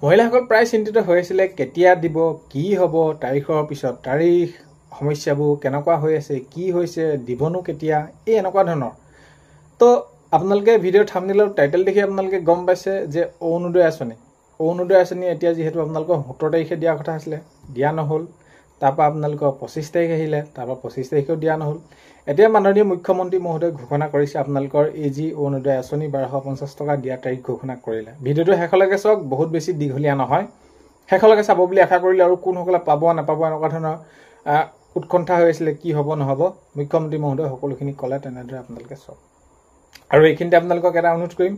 মহিলাসকল প্ৰায় চিন্তিত হৈ আছিল কেতিয়া দিব কি হ'ব তাৰিখৰ পিছত তাৰিখ সমস্যাবোৰ কেনেকুৱা হৈ আছে কি হৈছে দিবনো কেতিয়া এই এনেকুৱা ধৰণৰ তো আপোনালোকে ভিডিঅ' থাম্বনেইলৰ টাইটেল দেখি আপোনালোকে গম পাইছে যে অৰুণোদয় আঁচনি এতিয়া যিহেতু আপোনালোকৰ 17 তাৰিখে দিয়া কথা আছিলে দিয়া নহ'ল তাৰপৰা আপোনালোকৰ 25 তাৰিখ আহিলে তাৰপৰা 25 তাৰিখেও দিয়া নহ'ল এতিয়া মাননীয় মুখ্যমন্ত্ৰী মহোদয় ঘোষণা কৰিছে আপোনালোকৰ এই যি অৰুণোদয় আঁচনি 1250 টকা দিয়া তাৰিখ ঘোষণা কৰিলে ভিডিঅ'টো শেষলৈকে চাওক বহুত বেছি দীঘলীয়া নহয় শেষলৈকে চাব বুলি আশা কৰিলে আৰু কোনসকলে পাব নাপাব এনেকুৱা ধৰণৰ উৎকণ্ঠা হৈ আছিলে কি হ'ব নহ'ব মুখ্যমন্ত্ৰী মহোদয় সকলোখিনি ক'লে তেনেদৰে আপোনালোকে চাওক আৰু এইখিনিতে আপোনালোকক এটা অনুৰোধ কৰিম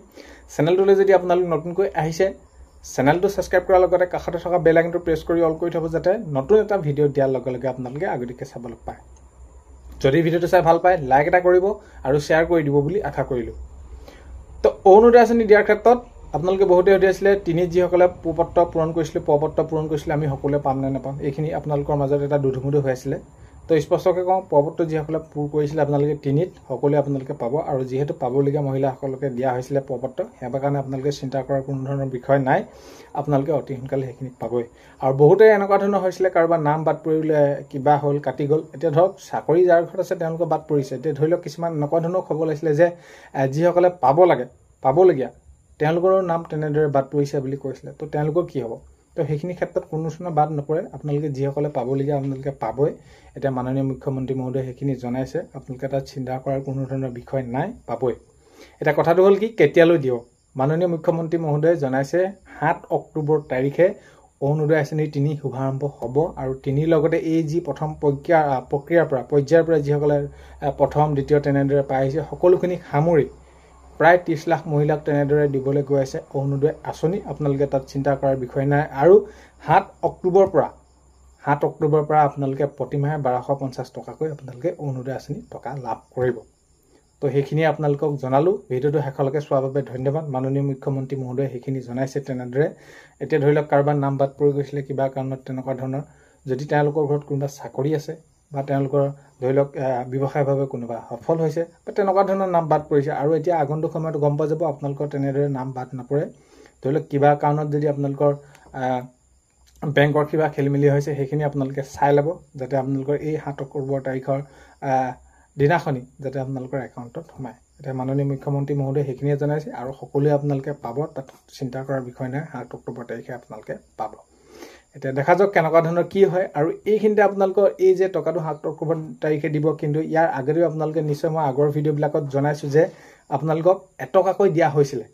চেনেলটোলৈ যদি আপোনালোক নতুনকৈ আহিছে চেনেলটো সাবস্ক্ৰাইব কৰাৰ লগতে কাষতে থকা বেল আইকনটো প্ৰেছ কৰি অল কৰি থব যাতে নতুন এটা ভিডিঅ' দিয়াৰ লগে লগে আপোনালোকে আগতীয়াকৈ চাবলৈ পায় যদি ভিডিঅ'টো চাই ভাল পায় লাইক এটা কৰিব আৰু শ্বেয়াৰ কৰি দিব বুলি আশা কৰিলোঁ তো অৰুণোদয় আঁচনি দিয়াৰ ক্ষেত্ৰত আপোনালোকে বহুতে সুধি আছিলে তিনিত যিসকলে প্ৰপত্ৰ পূৰণ কৰিছিলে আমি সকলোৱে পাম নে নাপাম এইখিনি আপোনালোকৰ মাজত এটা দুধুমুধু হৈ আছিলে তো স্পষ্টকৈ কওঁ প্ৰপত্ৰ যিসকলে পূৰ কৰিছিলে আপোনালোকে তিনিত সকলোৱে আপোনালোকে পাব আৰু যিহেতু পাবলগীয়া মহিলাসকলকে দিয়া হৈছিলে প্ৰপত্ৰ হেবা কাৰণে আপোনালোকে চিন্তা কৰাৰ কোনো ধৰণৰ বিষয় নাই আপোনালোকে অতি সোনকালে সেইখিনি পাবই আৰু বহুতে এনেকুৱা ধৰণৰ হৈছিলে কাৰোবাৰ নাম বাদ পৰিলে কিবা হ'ল কাটি গ'ল এতিয়া ধৰক চাকৰি যাৰ ঘৰত আছে তেওঁলোকৰ বাদ পৰিছে এতিয়া ধৰি লওক কিছুমান এনেকুৱা ধৰণৰ খবৰ লাগিছিলে যে যিসকলে পাবলগীয়া তেওঁলোকৰ নাম তেনেদৰে বাদ পৰিছে বুলি কৈছিলে তো তেওঁলোকৰ কি হ'ব তো সেইখিনি ক্ষেত্ৰত কোনো ধৰণৰ বাদ নপৰে আপোনালোকে যিসকলে পাবলগীয়া আপোনালোকে পাবই এতিয়া মাননীয় মুখ্যমন্ত্ৰী মহোদয়ে সেইখিনি জনাইছে আপোনালোকে তাত চিন্তা কৰাৰ কোনো ধৰণৰ বিষয় নাই পাবই এটা কথাটো হ'ল কি কেতিয়ালৈ দিব মাননীয় মুখ্যমন্ত্ৰী মহোদয়ে জনাইছে 7 অক্টোবৰ তাৰিখে অৰুণোদয় আঁচনি 3 শুভাৰম্ভ হ'ব আৰু 3 লগতে এই যি প্ৰথম পৰ্যায়ৰ পৰা যিসকলে প্ৰথম দ্বিতীয় তেনেদৰে পাই আহিছে সকলোখিনি সামৰি প্ৰায় 30 লাখ মহিলাক তেনেদৰে দিবলৈ গৈ আছে অৰুণোদয় আঁচনি আপোনালোকে তাত চিন্তা কৰাৰ বিষয় নাই আৰু 7 অক্টোবৰ পৰা আপোনালোকে প্ৰতিমাহে 1250 টকাকৈ আপোনালোকে অৰুণোদয় আঁচনি টকা লাভ কৰিব তো সেইখিনি আপোনালোকক জনালো ভিডিঅ'টো শেষলৈকে চোৱাৰ বাবে ধন্যবাদ মাননীয় মুখ্যমন্ত্ৰী মহোদয়ে সেইখিনি জনাইছে তেনেদৰে এতিয়া ধৰি লওক কাৰোবাৰ নাম বাদ পৰি গৈছিলে কিবা কাৰণত তেনেকুৱা ধৰণৰ যদি তেওঁলোকৰ ঘৰত কোনোবা চাকৰি আছে বা তেওঁলোকৰ ধৰি লওক ব্যৱসায়ভাৱে কোনোবা সফল হৈছে বা তেনেকুৱা ধৰণৰ নাম বাদ পৰিছে আৰু এতিয়া আগন্তুক সময়ত গম পোৱা যাব আপোনালোকৰ তেনেদৰে নাম বাদ নপৰে ধৰি লওক কিবা কাৰণত যদি আপোনালোকৰ বেংকৰ কিবা খেলিমেলি হৈছে সেইখিনি আপোনালোকে চাই ল'ব যাতে আপোনালোকৰ এই 7 অক্টোবৰ তাৰিখৰ দিনাখনি যাতে আপোনালোকৰ একাউণ্টত সোমায় এতিয়া মাননীয় মুখ্যমন্ত্ৰী মহোদয়ে সেইখিনিয়ে জনাইছে আৰু সকলোৱে আপোনালোকে পাব তাত চিন্তা কৰাৰ বিষয় নাই 7 অক্টোবৰ তাৰিখে আপোনালোকে পাব এতিয়া দেখা যাওক কেনেকুৱা ধৰণৰ কি হয় আৰু এইখিনিতে আপোনালোকৰ এই যে টকাটো 7 অক্টোবৰ তাৰিখে দিব কিন্তু ইয়াৰ আগতেও আপোনালোকে নিশ্চয় মই আগৰ ভিডিঅ'বিলাকত জনাইছোঁ যে আপোনালোকক এটকাকৈ দিয়া হৈছিলে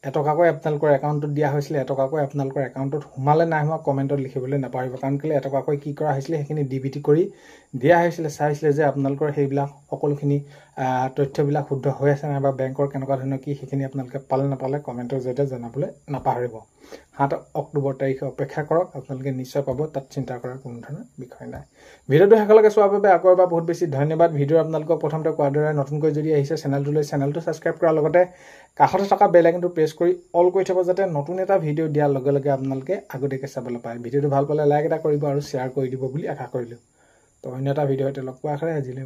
এটকাকৈ আপোনালোকৰ একাউণ্টত দিয়া হৈছিলে এটকাকৈ আপোনালোকৰ একাউণ্টত সোমালে নাই হোৱা কমেণ্টত লিখিবলৈ নাপাহৰিব কাৰণ কেলৈ এটকাকৈ কি কৰা হৈছিলে সেইখিনি ডিবিটি কৰি দিয়া হৈছিলে চাইছিলে যে আপোনালোকৰ সেইবিলাক সকলোখিনি তথ্যবিলাক শুদ্ধ হৈ আছে নাই বা বেংকৰ কেনেকুৱা ধৰণৰ কি সেইখিনি আপোনালোকে পালে নাপালে কমেণ্টৰ জৰিয়তে জনাবলৈ নাপাহৰিব 7 অক্টোবৰ তাৰিখে অপেক্ষা কৰক আপোনালোকে নিশ্চয় পাব তাত চিন্তা কৰাৰ কোনো ধৰণৰ বিষয় নাই ভিডিঅ'টো শেষলৈকে চোৱাৰ বাবে আকৌ এবাৰ বহুত বেছি ধন্যবাদ ভিডিঅ' আপোনালোকক প্ৰথমতে কোৱাৰ দৰে নতুনকৈ যদি আহিছে চেনেলটো ছাবস্ক্ৰাইব কৰাৰ লগতে কাষতে থকা বেল আইকনটো প্ৰেছ কৰি অল কৰি থব যাতে নতুন এটা ভিডিঅ' দিয়াৰ লগে লগে আপোনালোকে আগতীয়াকৈ চাবলৈ পায় ভিডিঅ'টো ভাল পালে লাইক এটা কৰিব আৰু শ্বেয়াৰ কৰি দিব বুলি আশা কৰিলোঁ তো অন্য এটা ভিডিঅ'তে লগ পোৱাৰ আশাৰে আজিলৈ